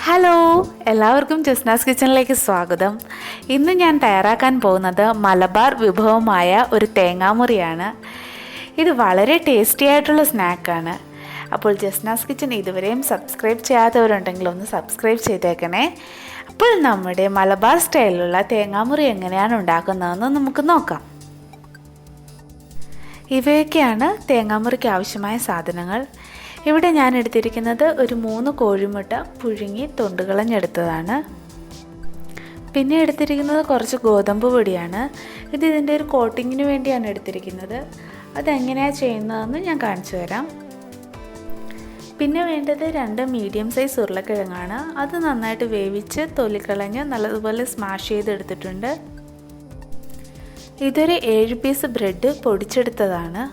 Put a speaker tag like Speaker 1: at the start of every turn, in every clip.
Speaker 1: Hello, എല്ലാവർക്കും ജസ്നാസ് കിച്ചണിലേക്ക് സ്വാഗതം. ഇന്ന് ഞാൻ തയ്യാറാക്കാൻ പോകുന്നത് മലബാർ വിഭവമായ ഒരു തേങ്ങാമുറിയാണ്. ഇത് വളരെ ടേസ്റ്റി ആയിട്ടുള്ള സ്നാക്കാണ്. അപ്പോൾ ജസ്നാസ് കിച്ചൺ ഇതുവരെയും സബ്സ്ക്രൈബ് ചെയ്യാത്തവരുണ്ടെങ്കിൽ ഒന്ന് സബ്സ്ക്രൈബ് ചെയ്തേക്കണേ. അപ്പോൾ നമ്മുടെ മലബാർ സ്റ്റൈലിലുള്ള തേങ്ങാമുറി എങ്ങനെയാണ് ഉണ്ടാക്കുന്നതെന്ന് നമുക്ക് നോക്കാം. ഇവയൊക്കെയാണ് തേങ്ങാമുറിക്ക് ആവശ്യമായ സാധനങ്ങൾ. ഇവിടെ ഞാൻ എടുത്തിരിക്കുന്നത് ഒരു 3 കോഴിമുട്ട പുഴുങ്ങി തൊണ്ടുകളഞ്ഞെടുത്തതാണ്. പിന്നെ എടുത്തിരിക്കുന്നത് കുറച്ച് ഗോതമ്പ് പൊടിയാണ്. ഇതിൻ്റെ ഒരു കോട്ടിങ്ങിന് വേണ്ടിയാണ് എടുത്തിരിക്കുന്നത്. അതെങ്ങനെയാണ് ചെയ്യുന്നതെന്ന് ഞാൻ കാണിച്ചു തരാം. പിന്നെ വേണ്ടത് 2 മീഡിയം സൈസ് ഉരുളക്കിഴങ്ങാണ്. അത് നന്നായിട്ട് വേവിച്ച് തൊലിക്കളഞ്ഞ് നല്ലതുപോലെ സ്മാഷ് ചെയ്തെടുത്തിട്ടുണ്ട്. ഇതൊരു 7 പീസ് ബ്രെഡ് പൊടിച്ചെടുത്തതാണ്.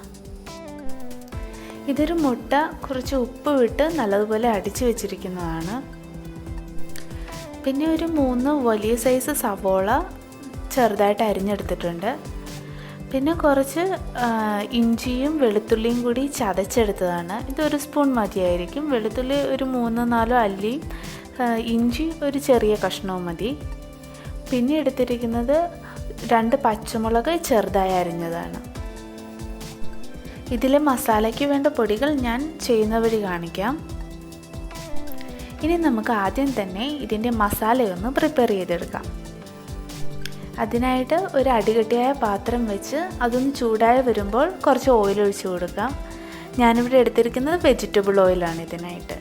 Speaker 1: ഇതൊരു മുട്ട കുറച്ച് ഉപ്പ് വിട്ട് നല്ലതുപോലെ അടിച്ചു വെച്ചിരിക്കുന്നതാണ്. പിന്നെ ഒരു 3 വലിയ സൈസ് സവോള ചെറുതായിട്ട് അരിഞ്ഞെടുത്തിട്ടുണ്ട്. പിന്നെ കുറച്ച് ഇഞ്ചിയും വെളുത്തുള്ളിയും കൂടി ചതച്ചെടുത്തതാണ്. ഇതൊരു സ്പൂൺ മതിയായിരിക്കും. വെളുത്തുള്ളി ഒരു 3-4 അല്ലിയും ഇഞ്ചി ഒരു ചെറിയ കഷ്ണവും മതി. പിന്നെ എടുത്തിരിക്കുന്നത് 2 പച്ചമുളക് ചെറുതായി അരിഞ്ഞതാണ്. ഇതിലെ മസാലയ്ക്ക് വേണ്ട പൊടികൾ ഞാൻ ചെയ്യുന്ന വഴി കാണിക്കാം. ഇനി നമുക്ക് ആദ്യം തന്നെ ഇതിൻ്റെ മസാലയൊന്ന് പ്രിപ്പയർ ചെയ്തെടുക്കാം. അതിനായിട്ട് ഒരു അടികട്ടിയായ പാത്രം വെച്ച് അതൊന്ന് ചൂടായി വരുമ്പോൾ കുറച്ച് ഓയിൽ ഒഴിച്ചു കൊടുക്കാം. ഞാനിവിടെ എടുത്തിരിക്കുന്നത് വെജിറ്റബിൾ ഓയിലാണ് ഇതിനായിട്ട്.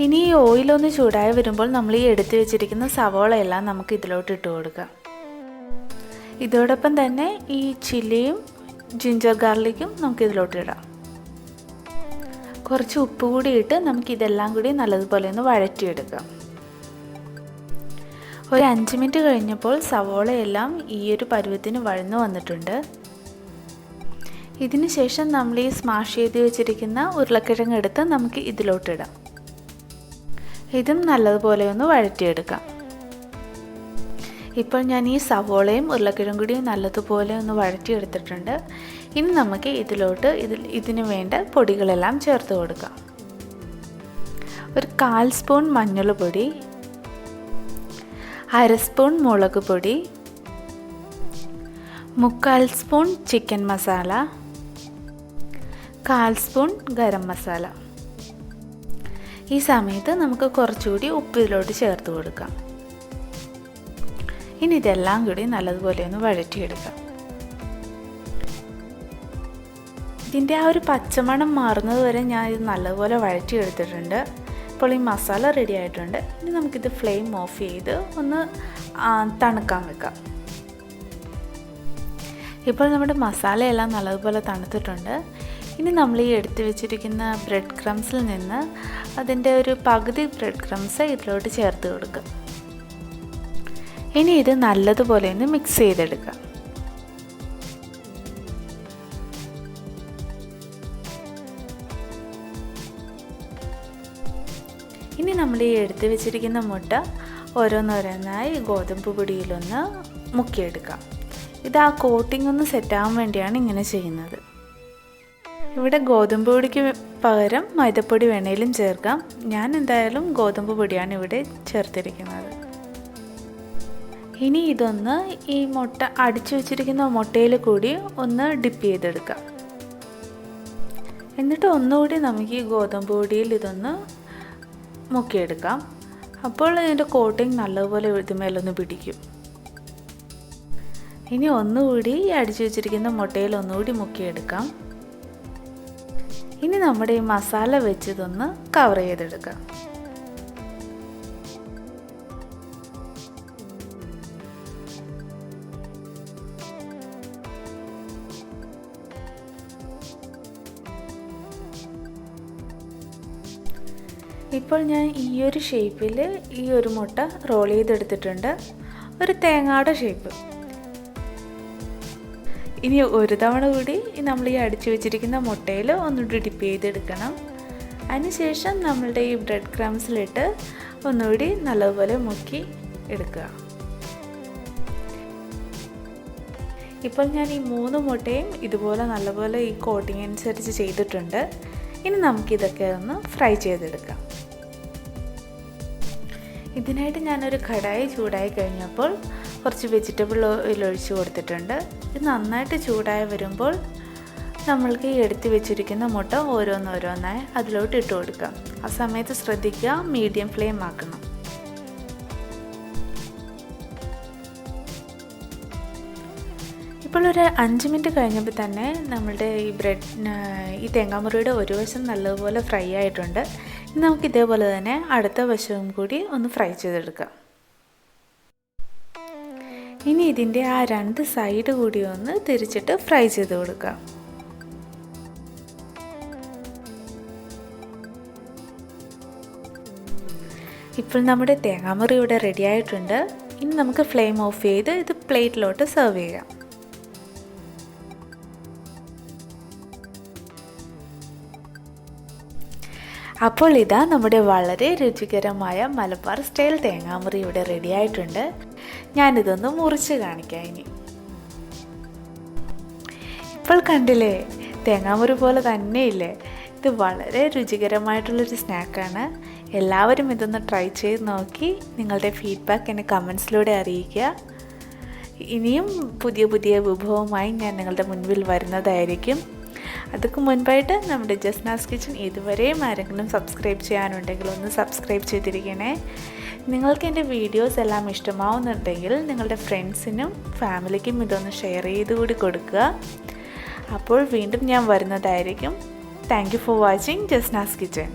Speaker 1: ഇനി ഈ ഓയിലൊന്ന് ചൂടായി വരുമ്പോൾ നമ്മൾ ഈ എടുത്തു വെച്ചിരിക്കുന്ന സവോളയെല്ലാം നമുക്ക് ഇതിലോട്ട് ഇട്ട് കൊടുക്കാം. ഇതോടൊപ്പം തന്നെ ഈ ചില്ലിയും ജിഞ്ചർ ഗാർലിക്കും നമുക്കിതിലോട്ട് ഇടാം. കുറച്ച് ഉപ്പ് കൂടി ഇട്ട് നമുക്കിതെല്ലാം കൂടി നല്ലതുപോലെ ഒന്ന് വഴറ്റിയെടുക്കാം. ഒരു 5 മിനിറ്റ് കഴിഞ്ഞപ്പോൾ സവോളയെല്ലാം ഈ ഒരു പരുവത്തിന് വഴന്നു വന്നിട്ടുണ്ട്. ഇതിന് ശേഷം നമ്മൾ ഈ സ്മാഷ് ചെയ്ത് വെച്ചിരിക്കുന്ന ഉരുളക്കിഴങ്ങ് എടുത്ത് നമുക്ക് ഇതിലോട്ടിടാം. ഇതും നല്ലതുപോലെ ഒന്ന് വഴറ്റിയെടുക്കാം. ഇപ്പോൾ ഞാൻ ഈ സവോളയും ഉരുളക്കിഴങ്ങും കൂടി നല്ലതുപോലെ ഒന്ന് വഴറ്റിയെടുത്തിട്ടുണ്ട്. ഇനി നമുക്ക് ഇതിന് വേണ്ട പൊടികളെല്ലാം ചേർത്ത് കൊടുക്കാം. ഒരു 1/4 സ്പൂൺ മഞ്ഞൾപ്പൊടി, 1/2 സ്പൂൺ മുളക് പൊടി, 3/4 spoon chicken masala, 1/4 spoon garam masala. ഈ സമയത്ത് നമുക്ക് കുറച്ചുകൂടി ഉപ്പ് ഇതിലോട്ട് ചേർത്ത് കൊടുക്കാം. ഇനി ഇതെല്ലാം കൂടി നല്ലതുപോലെ ഒന്ന് വഴറ്റിയെടുക്കാം. ഇതിൻ്റെ ആ ഒരു പച്ചമണം മാറുന്നത് വരെ ഞാൻ ഇത് നല്ലതുപോലെ വഴറ്റിയെടുത്തിട്ടുണ്ട്. ഇപ്പോൾ ഈ മസാല റെഡി ആയിട്ടുണ്ട്. ഇനി നമുക്കിത് ഫ്ലെയിം ഓഫ് ചെയ്ത് ഒന്ന് തണുക്കാൻ വെക്കാം. ഇപ്പോൾ നമ്മുടെ മസാലയെല്ലാം നല്ലതുപോലെ തണുത്തിട്ടുണ്ട്. ഇനി നമ്മൾ ഈ എടുത്തു വെച്ചിരിക്കുന്ന ബ്രെഡ് ക്രംസിൽ നിന്ന് അതിൻ്റെ ഒരു പകുതി ബ്രെഡ് ക്രംസ് ഇതിലോട്ട് ചേർത്ത് കൊടുക്കുക. ഇനി ഇത് നല്ലതുപോലെ ഒന്ന് മിക്സ് ചെയ്തെടുക്കാം. ഇനി നമ്മൾ ഈ എടുത്തു വെച്ചിരിക്കുന്ന മുട്ട ഓരോന്നോരോന്നായി ഗോതമ്പ് പൊടിയിലൊന്ന് മുക്കിയെടുക്കാം. ഇത് ആ കോട്ടിംഗ് ഒന്ന് സെറ്റാകാൻ വേണ്ടിയാണ് ഇങ്ങനെ ചെയ്യുന്നത്. ഇവിടെ ഗോതമ്പ് പൊടിക്ക് പകരം മൈദപ്പൊടി വേണേലും ചേർക്കാം. ഞാൻ എന്തായാലും ഗോതമ്പ് പൊടിയാണ് ഇവിടെ ചേർത്തിരിക്കുന്നത്. ഇനി ഇതൊന്ന് ഈ മുട്ട അടിച്ചു വെച്ചിരിക്കുന്ന മുട്ടയിൽ കൂടി ഒന്ന് ഡിപ്പ് ചെയ്തെടുക്കാം. എന്നിട്ട് ഒന്നുകൂടി നമുക്ക് ഈ ഗോതമ്പ് പൊടിയിൽ ഇതൊന്ന് മുക്കിയെടുക്കാം. അപ്പോൾ ഇതിൻ്റെ കോട്ടിങ് നല്ലപോലെ ഇതുമേലൊന്ന് പിടിക്കും. ഇനി ഒന്നുകൂടി അടിച്ചു വെച്ചിരിക്കുന്ന മുട്ടയിൽ ഒന്നുകൂടി മുക്കിയെടുക്കാം. ഇനി നമ്മുടെ ഈ മസാല വെച്ച് ഇതൊന്ന് കവർ ചെയ്തെടുക്കാം. ഇപ്പോൾ ഞാൻ ഈ ഒരു ഷേപ്പിൽ ഈ ഒരു മുട്ട റോൾ ചെയ്തെടുത്തിട്ടുണ്ട്. ഒരു തേങ്ങയുടെ ഷേപ്പ്. ഇനി ഒരു തവണ കൂടി നമ്മൾ ഈ അടിച്ചു വെച്ചിരിക്കുന്ന മുട്ടയിൽ ഒന്നുകൂടി ഡിപ്പ് ചെയ്തെടുക്കണം. അതിനുശേഷം നമ്മളുടെ ഈ ബ്രെഡ് ക്രംസിലിട്ട് ഒന്നുകൂടി നല്ലതുപോലെ മുക്കി എടുക്കുക. ഇപ്പോൾ ഞാൻ ഈ 3 മുട്ടയും ഇതുപോലെ നല്ലപോലെ ഈ കോട്ടിങ് അനുസരിച്ച് ചെയ്തിട്ടുണ്ട്. ഇനി നമുക്കിതൊക്കെ ഒന്ന് ഫ്രൈ ചെയ്തെടുക്കാം. ഇതിനായിട്ട് ഞാനൊരു കടായി ചൂടായി കഴിഞ്ഞപ്പോൾ കുറച്ച് വെജിറ്റബിൾ ഓയിൽ ഒഴിച്ച് കൊടുത്തിട്ടുണ്ട്. ഇത് നന്നായിട്ട് ചൂടായി വരുമ്പോൾ നമ്മൾക്ക് ഈ എടുത്ത് വെച്ചിരിക്കുന്ന മുട്ട ഓരോന്നോരോന്നായി അതിലോട്ട് ഇട്ട് കൊടുക്കാം. ആ സമയത്ത് ശ്രദ്ധിക്കുക, മീഡിയം ഫ്ലെയിം ആക്കണം. ഇപ്പോൾ ഒരു 5 മിനിറ്റ് കഴിഞ്ഞപ്പോൾ തന്നെ നമ്മളുടെ ഈ തേങ്ങാമുറിയുടെ ഒരു വശം നല്ലതുപോലെ ഫ്രൈ ആയിട്ടുണ്ട്. ഇനി നമുക്ക് ഇതേപോലെ തന്നെ അടുത്ത വശവും കൂടി ഒന്ന് ഫ്രൈ ചെയ്തെടുക്കാം. ഇനി ഇതിൻ്റെ ആ 2 സൈഡ് കൂടി ഒന്ന് തിരിച്ചിട്ട് ഫ്രൈ ചെയ്ത് കൊടുക്കാം. ഇപ്പോൾ നമ്മുടെ തേങ്ങാമുറി ഇവിടെ റെഡി ആയിട്ടുണ്ട്. ഇനി നമുക്ക് ഫ്ലെയിം ഓഫ് ചെയ്ത് ഇത് പ്ലേറ്റിലോട്ട് സെർവ് ചെയ്യാം. അപ്പോൾ ഇതാ നമ്മുടെ വളരെ രുചികരമായ മലബാർ സ്റ്റൈൽ തേങ്ങാമുറി ഇവിടെ റെഡി ആയിട്ടുണ്ട്. ഞാനിതൊന്ന് മുറിച്ച് കാണിക്കാം. ഇനി ഇപ്പോൾ കണ്ടില്ലേ, തേങ്ങാമുറി പോലെ തന്നെയില്ലേ? ഇത് വളരെ രുചികരമായിട്ടുള്ളൊരു സ്നാക്കാണ്. എല്ലാവരും ഇതൊന്ന് ട്രൈ ചെയ്ത് നോക്കി നിങ്ങളുടെ ഫീഡ്ബാക്ക് എന്നെ കമൻസിലൂടെ അറിയിക്കുക. ഇനിയും പുതിയ പുതിയ വിഭവമായി ഞാൻ നിങ്ങളുടെ മുൻപിൽ വരുന്നതായിരിക്കും. അതൊക്കെ മുൻപായിട്ട് നമ്മുടെ ജസ്നാസ് കിച്ചൺ ഇതുവരെയും ആരെങ്കിലും സബ്സ്ക്രൈബ് ചെയ്യാനുണ്ടെങ്കിൽ ഒന്ന് സബ്സ്ക്രൈബ് ചെയ്തിരിക്കണേ. നിങ്ങൾക്ക് എൻ്റെ വീഡിയോസ് എല്ലാം ഇഷ്ടമാവുന്നുണ്ടെങ്കിൽ നിങ്ങളുടെ ഫ്രണ്ട്സിനും ഫാമിലിക്കും ഇതൊന്ന് ഷെയർ ചെയ്ത് കൂടി കൊടുക്കുക. അപ്പോൾ വീണ്ടും ഞാൻ വരുന്നതായിരിക്കും. Thank you for watching Jasna's kitchen.